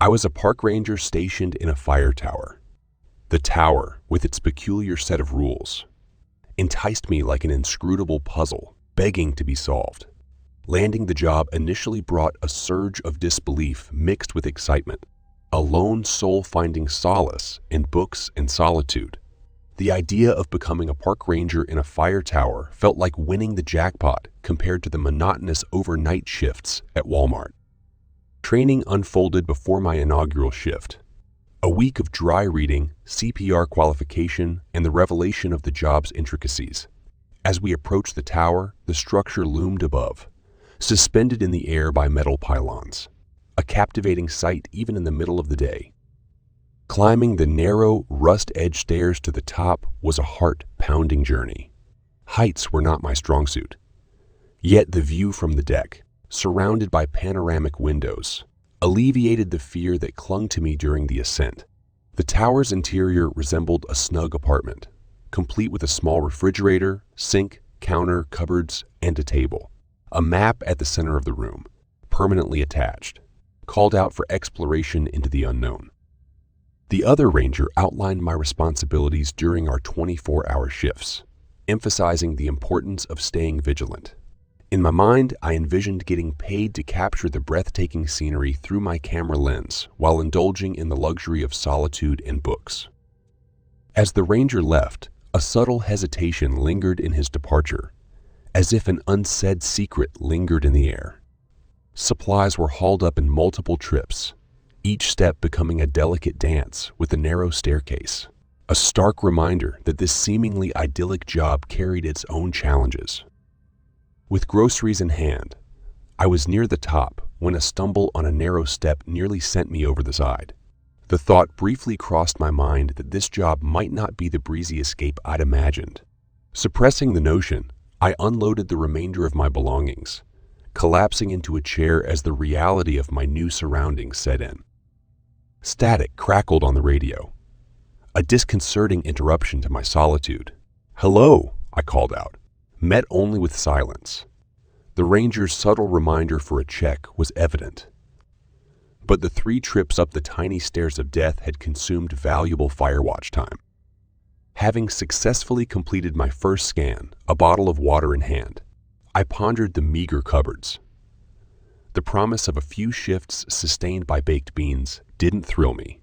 I was a park ranger stationed in a fire tower. The tower, with its peculiar set of rules, enticed me like an inscrutable puzzle, begging to be solved. Landing the job initially brought a surge of disbelief mixed with excitement, a lone soul finding solace in books and solitude. The idea of becoming a park ranger in a fire tower felt like winning the jackpot compared to the monotonous overnight shifts at Walmart. Training unfolded before my inaugural shift. A week of dry reading, CPR qualification, and the revelation of the job's intricacies. As we approached the tower, the structure loomed above, suspended in the air by metal pylons, a captivating sight even in the middle of the day. Climbing the narrow, rust-edged stairs to the top was a heart-pounding journey. Heights were not my strong suit. Yet the view from the deck, surrounded by panoramic windows, alleviated the fear that clung to me during the ascent. The tower's interior resembled a snug apartment, complete with a small refrigerator, sink, counter, cupboards, and a table. A map at the center of the room, permanently attached, called out for exploration into the unknown. The other ranger outlined my responsibilities during our 24-hour shifts, emphasizing the importance of staying vigilant. In my mind, I envisioned getting paid to capture the breathtaking scenery through my camera lens while indulging in the luxury of solitude and books. As the ranger left, a subtle hesitation lingered in his departure, as if an unsaid secret lingered in the air. Supplies were hauled up in multiple trips, each step becoming a delicate dance with a narrow staircase, a stark reminder that this seemingly idyllic job carried its own challenges. With groceries in hand, I was near the top when a stumble on a narrow step nearly sent me over the side. The thought briefly crossed my mind that this job might not be the breezy escape I'd imagined. Suppressing the notion, I unloaded the remainder of my belongings, collapsing into a chair as the reality of my new surroundings set in. Static crackled on the radio, a disconcerting interruption to my solitude. "Hello," I called out, met only with silence. The ranger's subtle reminder for a check was evident. But the 3 trips up the tiny stairs of death had consumed valuable firewatch time. Having successfully completed my first scan, a bottle of water in hand, I pondered the meager cupboards. The promise of a few shifts sustained by baked beans didn't thrill me,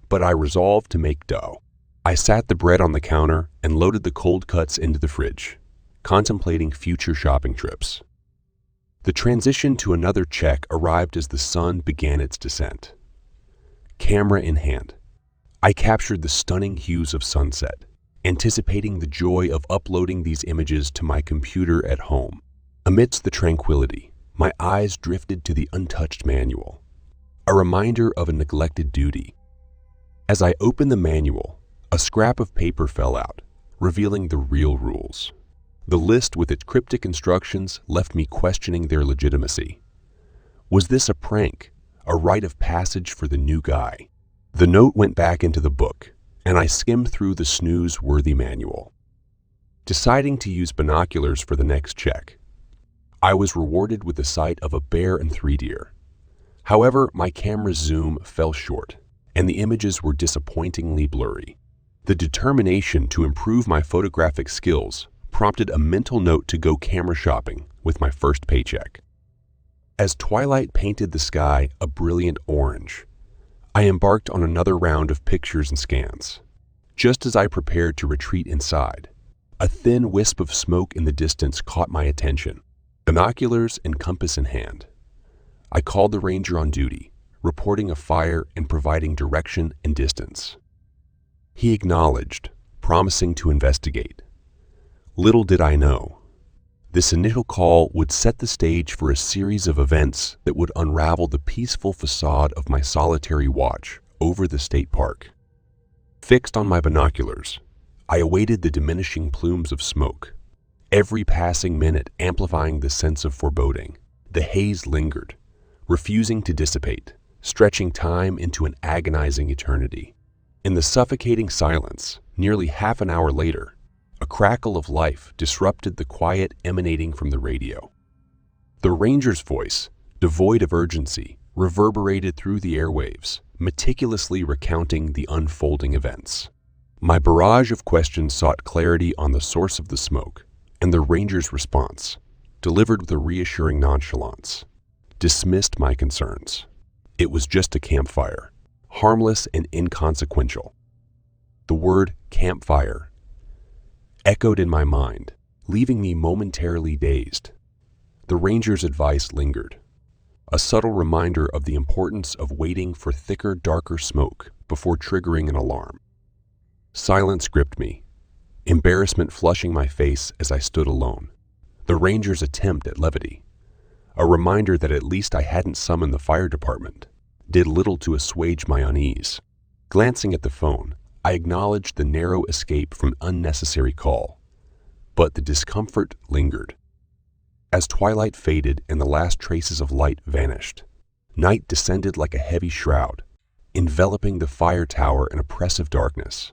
but I resolved to make dough. I sat the bread on the counter and loaded the cold cuts into the fridge, contemplating future shopping trips. The transition to another check arrived as the sun began its descent. Camera in hand, I captured the stunning hues of sunset, anticipating the joy of uploading these images to my computer at home. Amidst the tranquility, my eyes drifted to the untouched manual, a reminder of a neglected duty. As I opened the manual, a scrap of paper fell out, revealing the real rules. The list with its cryptic instructions left me questioning their legitimacy. Was this a prank, a rite of passage for the new guy? The note went back into the book, and I skimmed through the snooze-worthy manual. Deciding to use binoculars for the next check, I was rewarded with the sight of a bear and 3 deer. However, my camera's zoom fell short, and the images were disappointingly blurry. The determination to improve my photographic skills prompted a mental note to go camera shopping with my first paycheck. As twilight painted the sky a brilliant orange, I embarked on another round of pictures and scans. Just as I prepared to retreat inside, a thin wisp of smoke in the distance caught my attention. Binoculars and compass in hand, I called the ranger on duty, reporting a fire and providing direction and distance. He acknowledged, promising to investigate. Little did I know, this initial call would set the stage for a series of events that would unravel the peaceful facade of my solitary watch over the state park. Fixed on my binoculars, I awaited the diminishing plumes of smoke, every passing minute amplifying the sense of foreboding. The haze lingered, refusing to dissipate, stretching time into an agonizing eternity. In the suffocating silence, nearly half an hour later, a crackle of life disrupted the quiet emanating from the radio. The ranger's voice, devoid of urgency, reverberated through the airwaves, meticulously recounting the unfolding events. My barrage of questions sought clarity on the source of the smoke, and the ranger's response, delivered with a reassuring nonchalance, dismissed my concerns. It was just a campfire, harmless and inconsequential. The word campfire echoed in my mind, leaving me momentarily dazed. The ranger's advice lingered, a subtle reminder of the importance of waiting for thicker, darker smoke before triggering an alarm. Silence gripped me, embarrassment flushing my face as I stood alone. The ranger's attempt at levity, a reminder that at least I hadn't summoned the fire department, did little to assuage my unease. Glancing at the phone, I acknowledged the narrow escape from unnecessary call, but the discomfort lingered. As twilight faded and the last traces of light vanished, night descended like a heavy shroud, enveloping the fire tower in oppressive darkness.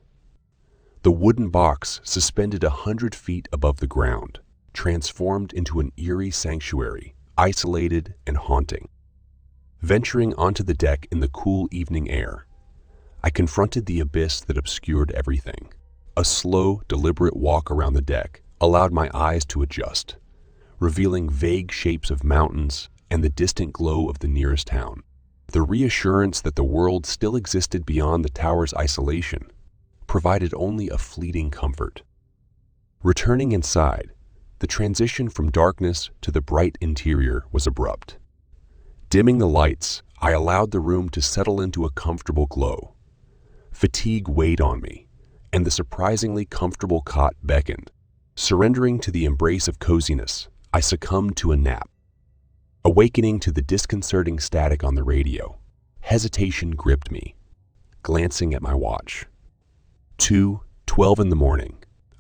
The wooden box, suspended 100 feet above the ground, transformed into an eerie sanctuary, isolated and haunting. Venturing onto the deck in the cool evening air, I confronted the abyss that obscured everything. A slow, deliberate walk around the deck allowed my eyes to adjust, revealing vague shapes of mountains and the distant glow of the nearest town. The reassurance that the world still existed beyond the tower's isolation provided only a fleeting comfort. Returning inside, the transition from darkness to the bright interior was abrupt. Dimming the lights, I allowed the room to settle into a comfortable glow. Fatigue weighed on me, and the surprisingly comfortable cot beckoned. Surrendering to the embrace of coziness, I succumbed to a nap. Awakening to the disconcerting static on the radio, hesitation gripped me. Glancing at my watch. 2:12 in the morning.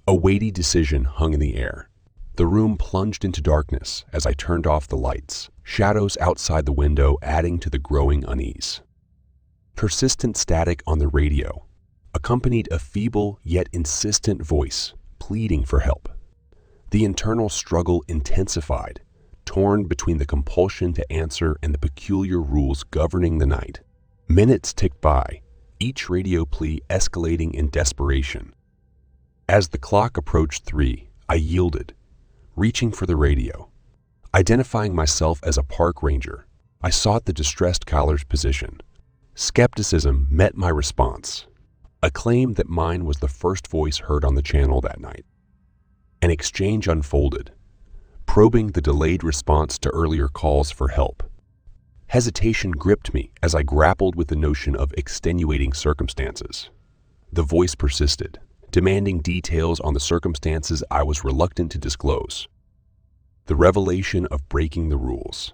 A weighty decision hung in the air. The room plunged into darkness as I turned off the lights, shadows outside the window adding to the growing unease. Persistent static on the radio accompanied a feeble yet insistent voice pleading for help. The internal struggle intensified, torn between the compulsion to answer and the peculiar rules governing the night. Minutes ticked by, each radio plea escalating in desperation. As the clock approached 3, I yielded, reaching for the radio. Identifying myself as a park ranger, I sought the distressed caller's position. Skepticism met my response, a claim that mine was the first voice heard on the channel that night. An exchange unfolded, probing the delayed response to earlier calls for help. Hesitation gripped me as I grappled with the notion of extenuating circumstances. The voice persisted, demanding details on the circumstances I was reluctant to disclose. The revelation of breaking the rules.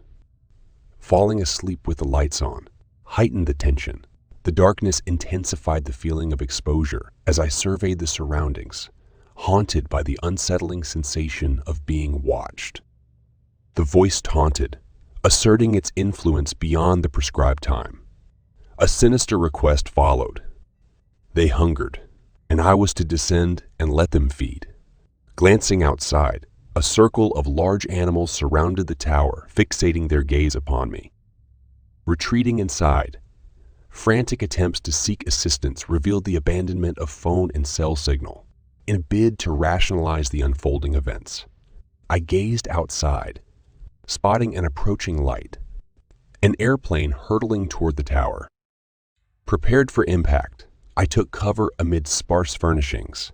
Falling asleep with the lights on heightened the tension. The darkness intensified the feeling of exposure as I surveyed the surroundings, haunted by the unsettling sensation of being watched. The voice taunted, asserting its influence beyond the prescribed time. A sinister request followed. They hungered, and I was to descend and let them feed. Glancing outside, a circle of large animals surrounded the tower, fixating their gaze upon me. Retreating inside, frantic attempts to seek assistance revealed the abandonment of phone and cell signal. In a bid to rationalize the unfolding events, I gazed outside, spotting an approaching light, an airplane hurtling toward the tower. Prepared for impact, I took cover amid sparse furnishings.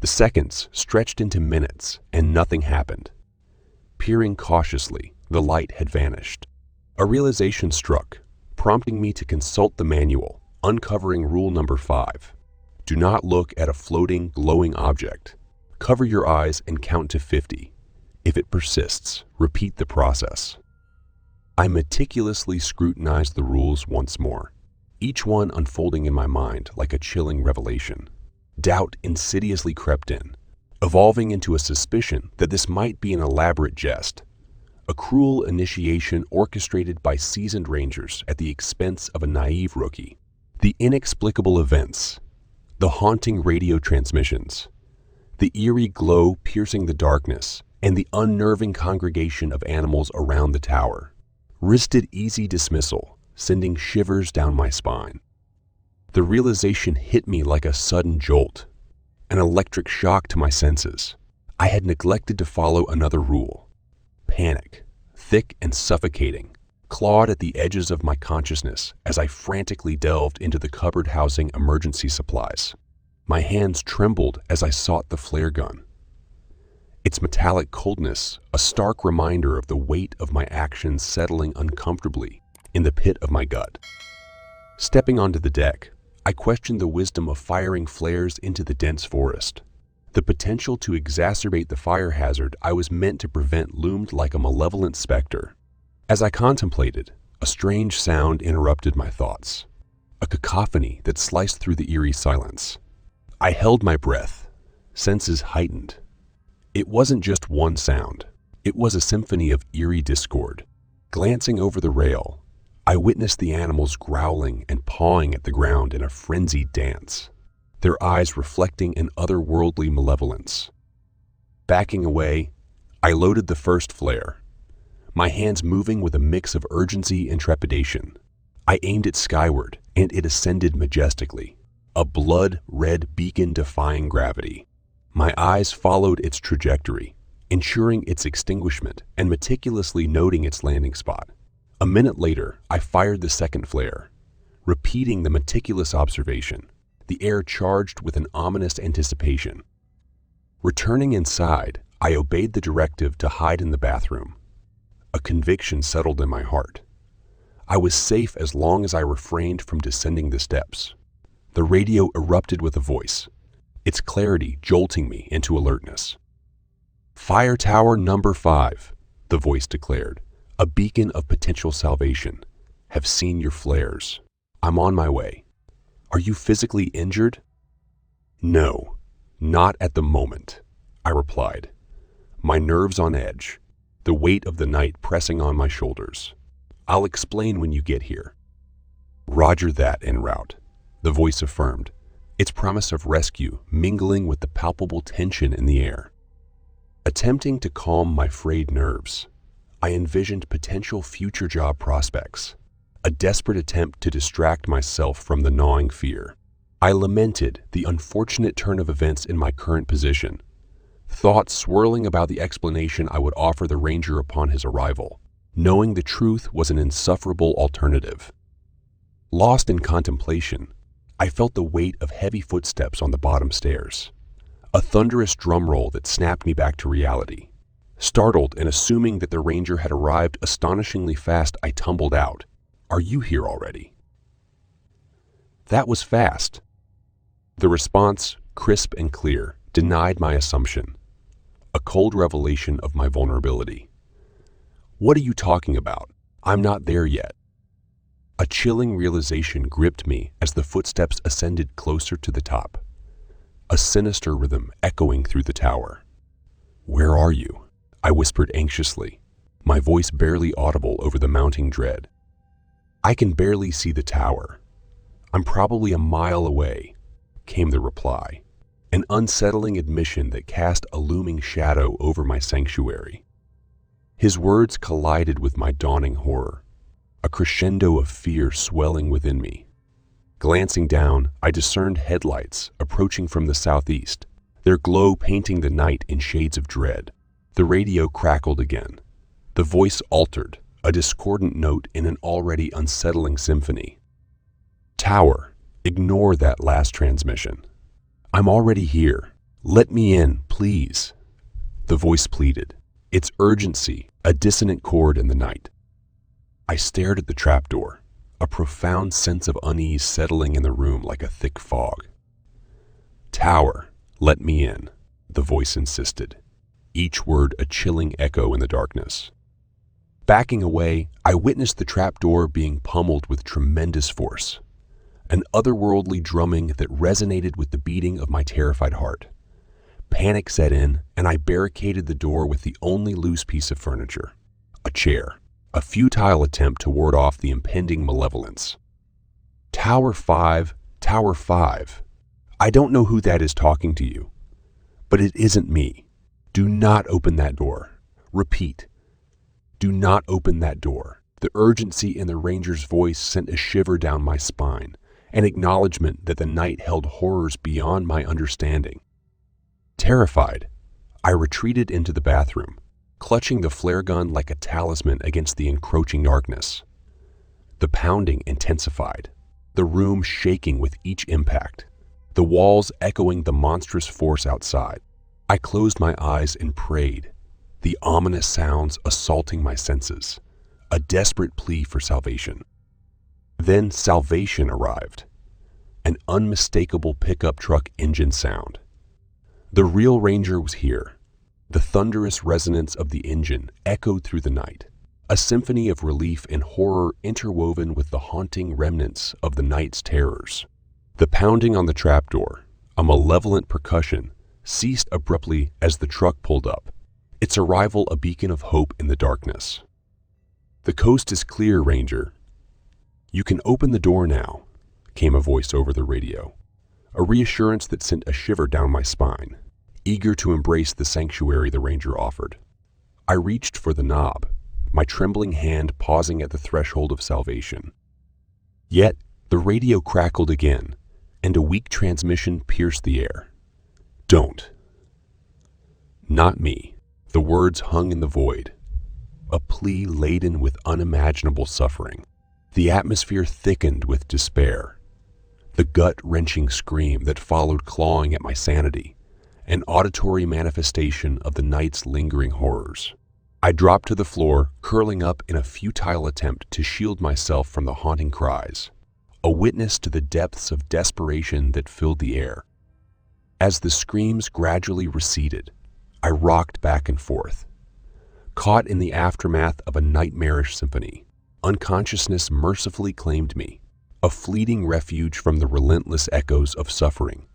The seconds stretched into minutes, and nothing happened. Peering cautiously, the light had vanished. A realization struck, prompting me to consult the manual, uncovering rule number 5. Do not look at a floating, glowing object. Cover your eyes and count to 50. If it persists, repeat the process. I meticulously scrutinized the rules once more, each one unfolding in my mind like a chilling revelation. Doubt insidiously crept in, evolving into a suspicion that this might be an elaborate jest, a cruel initiation orchestrated by seasoned rangers at the expense of a naive rookie. The inexplicable events, the haunting radio transmissions, the eerie glow piercing the darkness, and the unnerving congregation of animals around the tower risked easy dismissal, sending shivers down my spine. The realization hit me like a sudden jolt, an electric shock to my senses. I had neglected to follow another rule. Panic, thick and suffocating, clawed at the edges of my consciousness as I frantically delved into the cupboard housing emergency supplies. My hands trembled as I sought the flare gun. Its metallic coldness, a stark reminder of the weight of my actions settling uncomfortably in the pit of my gut. Stepping onto the deck, I questioned the wisdom of firing flares into the dense forest. The potential to exacerbate the fire hazard I was meant to prevent loomed like a malevolent specter. As I contemplated, a strange sound interrupted my thoughts, a cacophony that sliced through the eerie silence. I held my breath, senses heightened. It wasn't just one sound. It was a symphony of eerie discord. Glancing over the rail, I witnessed the animals growling and pawing at the ground in a frenzied dance, their eyes reflecting an otherworldly malevolence. Backing away, I loaded the first flare, my hands moving with a mix of urgency and trepidation. I aimed it skyward, and it ascended majestically, a blood-red beacon defying gravity. My eyes followed its trajectory, ensuring its extinguishment and meticulously noting its landing spot. A minute later, I fired the second flare, repeating the meticulous observation, the air charged with an ominous anticipation. Returning inside, I obeyed the directive to hide in the bathroom. A conviction settled in my heart. I was safe as long as I refrained from descending the steps. The radio erupted with a voice, its clarity jolting me into alertness. "Fire Tower number 5, the voice declared, a beacon of potential salvation. Have seen your flares. I'm on my way. Are you physically injured?" "No, not at the moment," I replied, my nerves on edge, the weight of the night pressing on my shoulders. "I'll explain when you get here." "Roger that, en route," the voice affirmed, its promise of rescue mingling with the palpable tension in the air. Attempting to calm my frayed nerves, I envisioned potential future job prospects, a desperate attempt to distract myself from the gnawing fear. I lamented the unfortunate turn of events in my current position, thoughts swirling about the explanation I would offer the ranger upon his arrival. Knowing the truth was an insufferable alternative. Lost in contemplation, I felt the weight of heavy footsteps on the bottom stairs, a thunderous drum roll that snapped me back to reality. Startled and assuming that the ranger had arrived astonishingly fast, I tumbled out. "Are you here already?" "That was fast." The response, crisp and clear, denied my assumption, a cold revelation of my vulnerability. "What are you talking about? I'm not there yet." A chilling realization gripped me as the footsteps ascended closer to the top, a sinister rhythm echoing through the tower. "Where are you?" I whispered anxiously, my voice barely audible over the mounting dread. "I can barely see the tower. I'm probably a mile away," came the reply, an unsettling admission that cast a looming shadow over my sanctuary. His words collided with my dawning horror, a crescendo of fear swelling within me. Glancing down, I discerned headlights approaching from the southeast, their glow painting the night in shades of dread. The radio crackled again. The voice altered, a discordant note in an already unsettling symphony. "Tower, ignore that last transmission. I'm already here. Let me in, please," the voice pleaded, its urgency a dissonant chord in the night. I stared at the trapdoor, a profound sense of unease settling in the room like a thick fog. "Tower, let me in," the voice insisted, each word a chilling echo in the darkness. Backing away, I witnessed the trapdoor being pummeled with tremendous force, an otherworldly drumming that resonated with the beating of my terrified heart. Panic set in, and I barricaded the door with the only loose piece of furniture, a chair, a futile attempt to ward off the impending malevolence. Tower 5, Tower 5. I don't know who that is talking to you, but it isn't me. Do not open that door. Repeat, do not open that door," The urgency in the ranger's voice sent a shiver down my spine, an acknowledgement that the night held horrors beyond my understanding. Terrified, I retreated into the bathroom, clutching the flare gun like a talisman against the encroaching darkness. The pounding intensified, the room shaking with each impact, the walls echoing the monstrous force outside. I closed my eyes and prayed, the ominous sounds assaulting my senses, a desperate plea for salvation. Then salvation arrived, an unmistakable pickup truck engine sound. The real ranger was here. The thunderous resonance of the engine echoed through the night, a symphony of relief and horror interwoven with the haunting remnants of the night's terrors. The pounding on the trapdoor, a malevolent percussion, ceased abruptly as the truck pulled up, its arrival a beacon of hope in the darkness. "The coast is clear, Ranger. You can open the door now," came a voice over the radio, a reassurance that sent a shiver down my spine. Eager to embrace the sanctuary the ranger offered, I reached for the knob, my trembling hand pausing at the threshold of salvation. Yet the radio crackled again, and a weak transmission pierced the air. "Don't." Not me. The words hung in the void, a plea laden with unimaginable suffering. The atmosphere thickened with despair. The gut-wrenching scream that followed clawing at my sanity, an auditory manifestation of the night's lingering horrors. I dropped to the floor, curling up in a futile attempt to shield myself from the haunting cries, a witness to the depths of desperation that filled the air. As the screams gradually receded, I rocked back and forth. Caught in the aftermath of a nightmarish symphony, unconsciousness mercifully claimed me, a fleeting refuge from the relentless echoes of suffering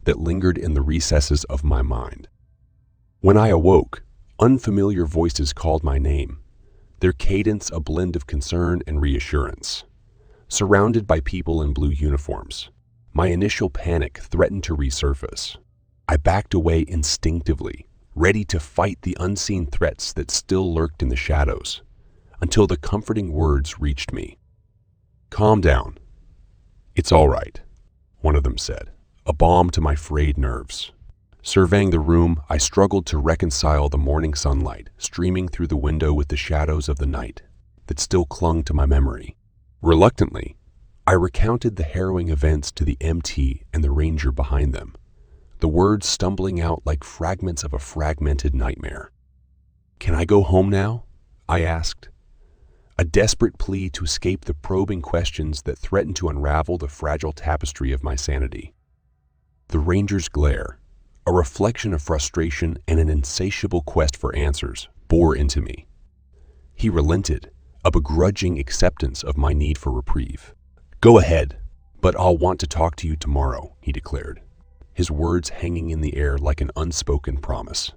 that lingered in the recesses of my mind. When I awoke, unfamiliar voices called my name, their cadence a blend of concern and reassurance. Surrounded by people in blue uniforms, my initial panic threatened to resurface. I backed away instinctively, ready to fight the unseen threats that still lurked in the shadows, until the comforting words reached me. "Calm down. It's all right," one of them said, a balm to my frayed nerves. Surveying the room, I struggled to reconcile the morning sunlight streaming through the window with the shadows of the night that still clung to my memory. Reluctantly, I recounted the harrowing events to the MT and the ranger behind them, the words stumbling out like fragments of a fragmented nightmare. "Can I go home now?" I asked, a desperate plea to escape the probing questions that threatened to unravel the fragile tapestry of my sanity. The ranger's glare, a reflection of frustration and an insatiable quest for answers, bore into me. He relented, a begrudging acceptance of my need for reprieve. "Go ahead, but I'll want to talk to you tomorrow," he declared, his words hanging in the air like an unspoken promise.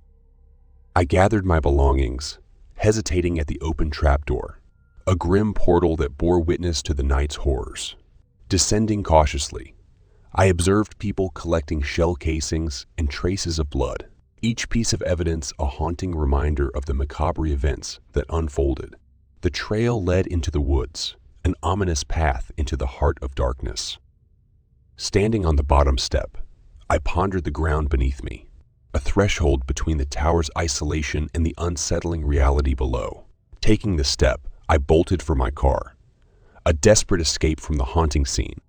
I gathered my belongings, hesitating at the open trapdoor, a grim portal that bore witness to the night's horrors. Descending cautiously, I observed people collecting shell casings and traces of blood, each piece of evidence a haunting reminder of the macabre events that unfolded. The trail led into the woods, an ominous path into the heart of darkness. Standing on the bottom step, I pondered the ground beneath me, a threshold between the tower's isolation and the unsettling reality below. Taking the step, I bolted for my car, a desperate escape from the haunting scene.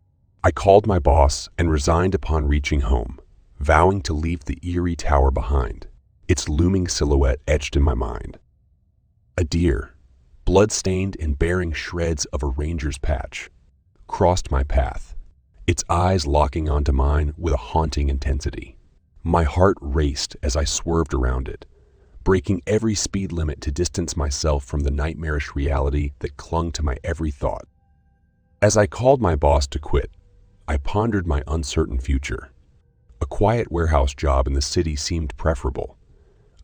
I called my boss and resigned upon reaching home, vowing to leave the eerie tower behind, its looming silhouette etched in my mind. A deer, blood-stained and bearing shreds of a ranger's patch, crossed my path, its eyes locking onto mine with a haunting intensity. My heart raced as I swerved around it, breaking every speed limit to distance myself from the nightmarish reality that clung to my every thought. As I called my boss to quit, I pondered my uncertain future. A quiet warehouse job in the city seemed preferable,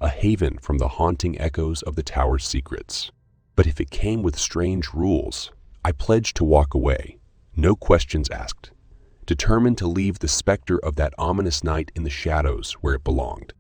a haven from the haunting echoes of the tower's secrets. But if it came with strange rules, I pledged to walk away, no questions asked, determined to leave the specter of that ominous night in the shadows where it belonged.